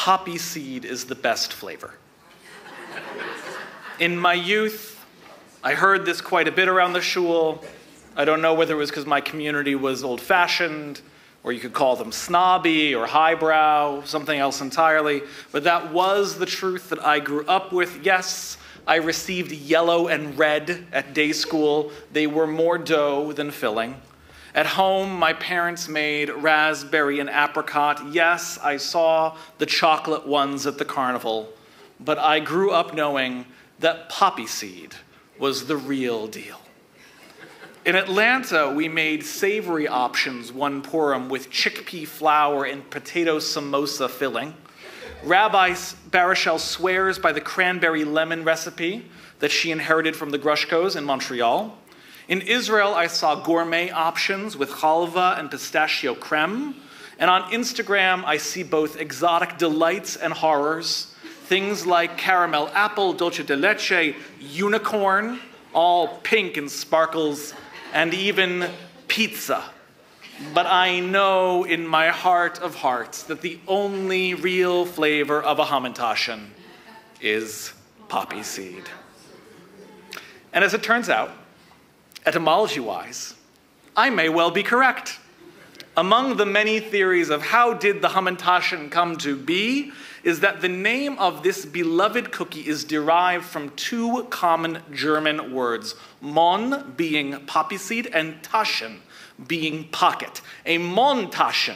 poppy seed is the best flavor. In my youth, I heard this quite a bit around the shul. I don't know whether it was because my community was old-fashioned, or you could call them snobby or highbrow, something else entirely. But that was the truth that I grew up with. Yes, I received yellow and red at day school. They were more dough than filling. At home, my parents made raspberry and apricot. Yes, I saw the chocolate ones at the carnival. But I grew up knowing that poppy seed was the real deal. In Atlanta, we made savory options one Purim with chickpea flour and potato samosa filling. Rabbi Baruchel swears by the cranberry lemon recipe that she inherited from the Grushkos in Montreal. In Israel, I saw gourmet options with halva and pistachio creme. And on Instagram, I see both exotic delights and horrors. Things like caramel apple, dulce de leche, unicorn, all pink and sparkles, and even pizza. But I know in my heart of hearts that the only real flavor of a hamantashen is poppy seed. And as it turns out, etymology-wise, I may well be correct. Among the many theories of how did the hamantashen come to be is that the name of this beloved cookie is derived from two common German words, Mon being poppy seed and Taschen being pocket. A Montaschen,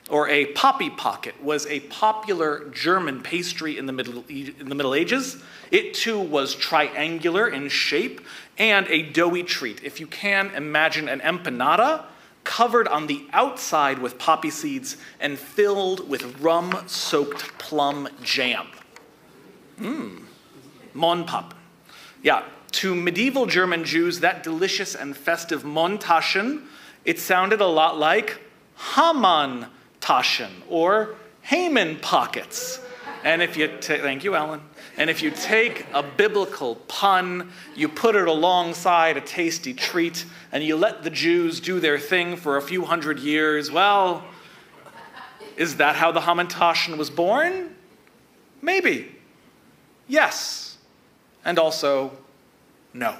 or a poppy pocket, was a popular German pastry in the Middle Ages. It too was triangular in shape and a doughy treat. If you can imagine an empanada covered on the outside with poppy seeds and filled with rum-soaked plum jam. Monpappen. Yeah, to medieval German Jews, that delicious and festive Montaschen, it sounded a lot like Hamantaschen or Haman pockets. And if you thank you, Alan. And if you take a biblical pun, you put it alongside a tasty treat, and you let the Jews do their thing for a few hundred years, well, is that how the hamantashen was born? Maybe. Yes. And also, no.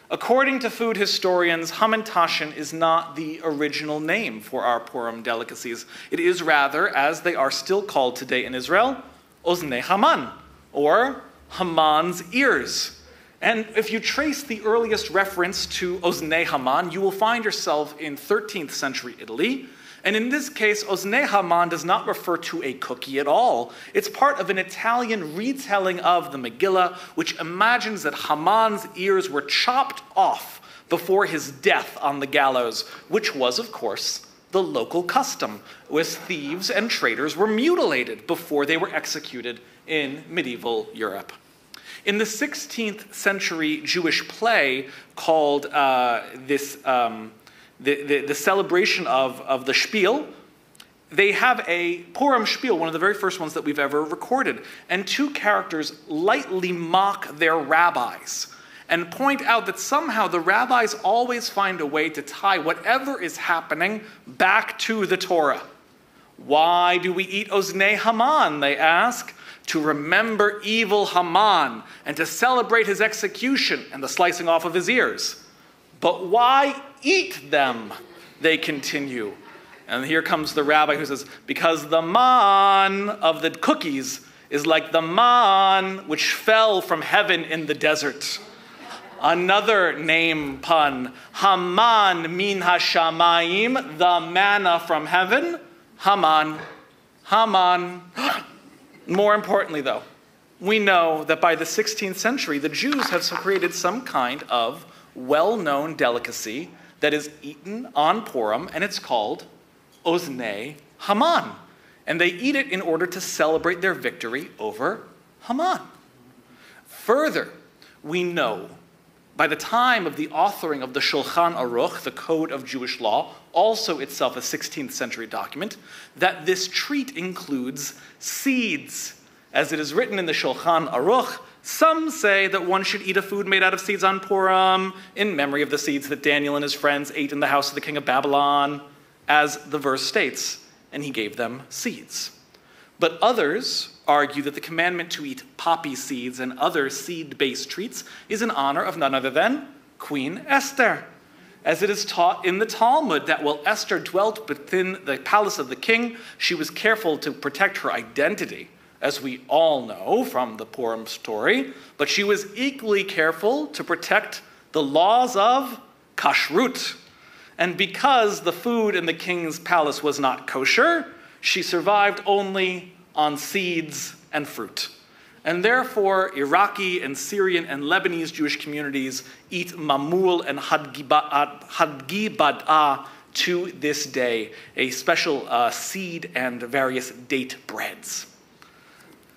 According to food historians, hamantashen is not the original name for our Purim delicacies. It is rather, as they are still called today in Israel, oznei Haman, or Haman's ears. And if you trace the earliest reference to oznei Haman, you will find yourself in 13th century Italy. And in this case, oznei Haman does not refer to a cookie at all. It's part of an Italian retelling of the Megillah, which imagines that Haman's ears were chopped off before his death on the gallows, which was, of course, the local custom, as thieves and traitors were mutilated before they were executed in medieval Europe. In the 16th century Jewish play called the celebration of the Spiel, they have a Purim Spiel, one of the very first ones that we've ever recorded. And two characters lightly mock their rabbis and point out that somehow the rabbis always find a way to tie whatever is happening back to the Torah. Why do we eat oznei Haman, they ask? To remember evil Haman and to celebrate his execution and the slicing off of his ears. But why eat them? They continue. And here comes the rabbi who says, because the man of the cookies is like the man which fell from heaven in the desert. Another name pun, Haman min hashamayim, the manna from heaven. Haman. More importantly, though, we know that by the 16th century, the Jews have created some kind of well-known delicacy that is eaten on Purim, and it's called oznei Haman. And they eat it in order to celebrate their victory over Haman. Further, we know by the time of the authoring of the Shulchan Aruch, the Code of Jewish Law, also itself a 16th century document, that this treat includes seeds. As it is written in the Shulchan Aruch, some say that one should eat a food made out of seeds on Purim in memory of the seeds that Daniel and his friends ate in the house of the king of Babylon, as the verse states, and he gave them seeds. But others argue that the commandment to eat poppy seeds and other seed-based treats is in honor of none other than Queen Esther. As it is taught in the Talmud that while Esther dwelt within the palace of the king, she was careful to protect her identity, as we all know from the Purim story, but she was equally careful to protect the laws of kashrut. And because the food in the king's palace was not kosher, she survived only on seeds and fruit. And therefore, Iraqi and Syrian and Lebanese Jewish communities eat mamul and hadgi-bad'ah to this day, a special seed and various date breads.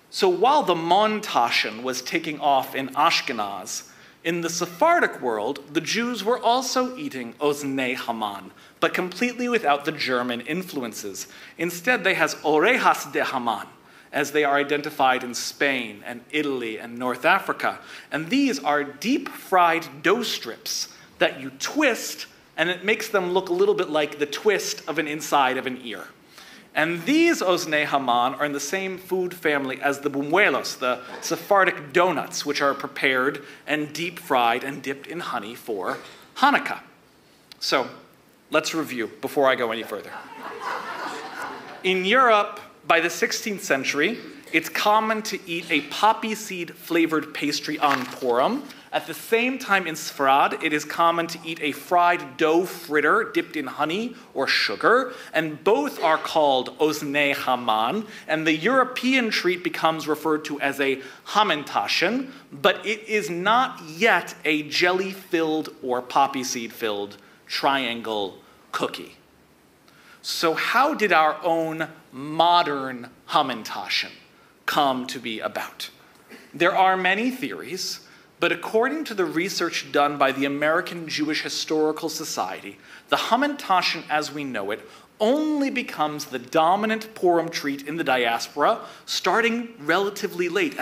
So while the montashen was taking off in Ashkenaz, in the Sephardic world, the Jews were also eating oznei Haman, but completely without the German influences. Instead, they has orejas de Haman, as they are identified in Spain and Italy and North Africa. And these are deep-fried dough strips that you twist, and it makes them look a little bit like the twist of an inside of an ear. And these oznei Haman are in the same food family as the buñuelos, the Sephardic donuts, which are prepared and deep-fried and dipped in honey for Hanukkah. So let's review before I go any further. In Europe, by the 16th century, it's common to eat a poppy seed-flavored pastry on Purim. At the same time in Sfarad, it is common to eat a fried dough fritter dipped in honey or sugar, and both are called oznei Haman, and the European treat becomes referred to as a Hamantaschen, but it is not yet a jelly-filled or poppy seed-filled triangle cookie. So how did our own modern Hamantaschen come to be about? There are many theories, but according to the research done by the American Jewish Historical Society, the Hamantaschen as we know it only becomes the dominant Purim treat in the diaspora starting relatively late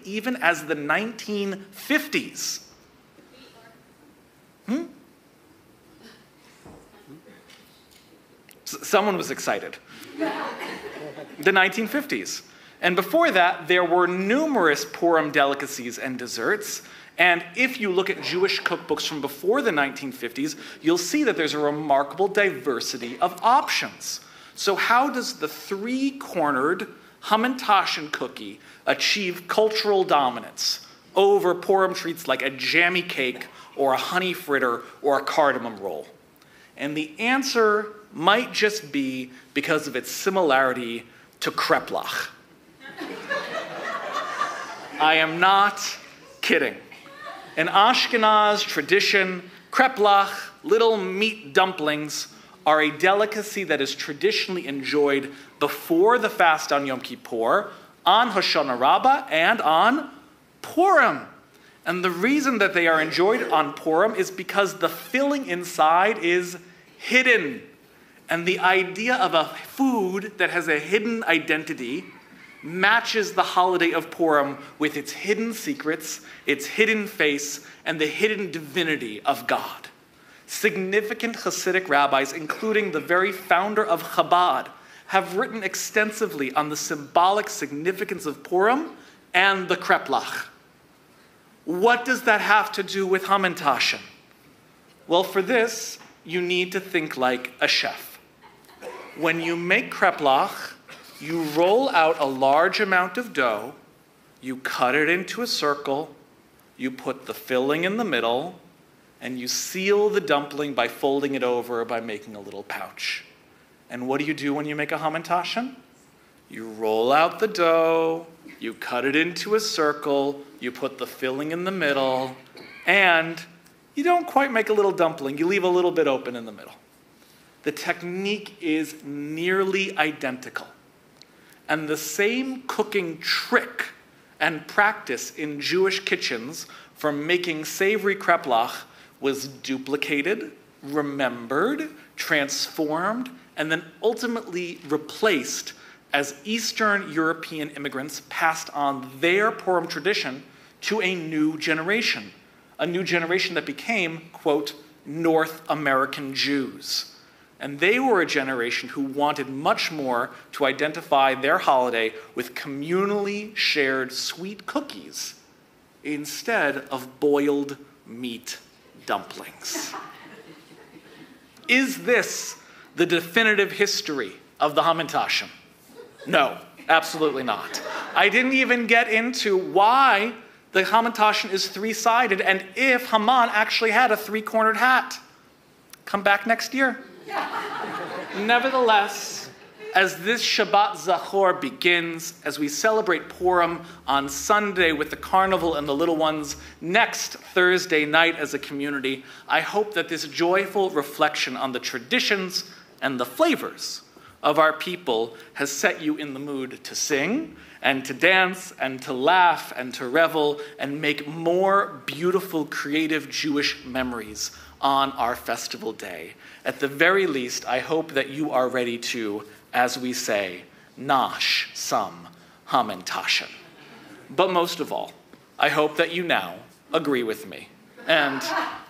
even as the 1950s. Someone was excited. The 1950s. And before that, there were numerous Purim delicacies and desserts. And if you look at Jewish cookbooks from before the 1950s, you'll see that there's a remarkable diversity of options. So how does the three-cornered Hamantaschen cookie achieve cultural dominance over Purim treats like a jammy cake or a honey fritter or a cardamom roll? And the answer might just be because of its similarity to kreplach. I am not kidding. In Ashkenaz tradition, kreplach, little meat dumplings, are a delicacy that is traditionally enjoyed before the fast on Yom Kippur, on Hoshana Rabbah, and on Purim. And the reason that they are enjoyed on Purim is because the filling inside is hidden. And the idea of a food that has a hidden identity matches the holiday of Purim with its hidden secrets, its hidden face, and the hidden divinity of God. Significant Hasidic rabbis, including the very founder of Chabad, have written extensively on the symbolic significance of Purim and the kreplach. What does that have to do with Hamantaschen? Well, for this, you need to think like a chef. When you make kreplach, you roll out a large amount of dough, you cut it into a circle, you put the filling in the middle, and you seal the dumpling by folding it over by making a little pouch. And what do you do when you make a Hamantaschen? You roll out the dough, you cut it into a circle, you put the filling in the middle, and you don't quite make a little dumpling, you leave a little bit open in the middle. The technique is nearly identical. And the same cooking trick and practice in Jewish kitchens for making savory kreplach was duplicated, remembered, transformed, and then ultimately replaced as Eastern European immigrants passed on their Purim tradition to a new generation that became, quote, North American Jews. And they were a generation who wanted much more to identify their holiday with communally shared sweet cookies instead of boiled meat dumplings. Is this the definitive history of the Hamantashen? No, absolutely not. I didn't even get into why the Hamantashen is three-sided and if Haman actually had a three-cornered hat. Come back next year. Nevertheless, as this Shabbat Zachor begins, as we celebrate Purim on Sunday with the carnival and the little ones next Thursday night as a community, I hope that this joyful reflection on the traditions and the flavors of our people has set you in the mood to sing and to dance and to laugh and to revel and make more beautiful, creative Jewish memories on our festival day. At the very least, I hope that you are ready to, as we say, nosh some Hamantashen. But most of all, I hope that you now agree with me, and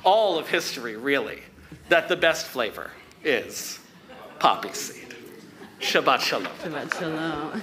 all of history really, that the best flavor is poppy seed. Shabbat shalom. Shabbat shalom.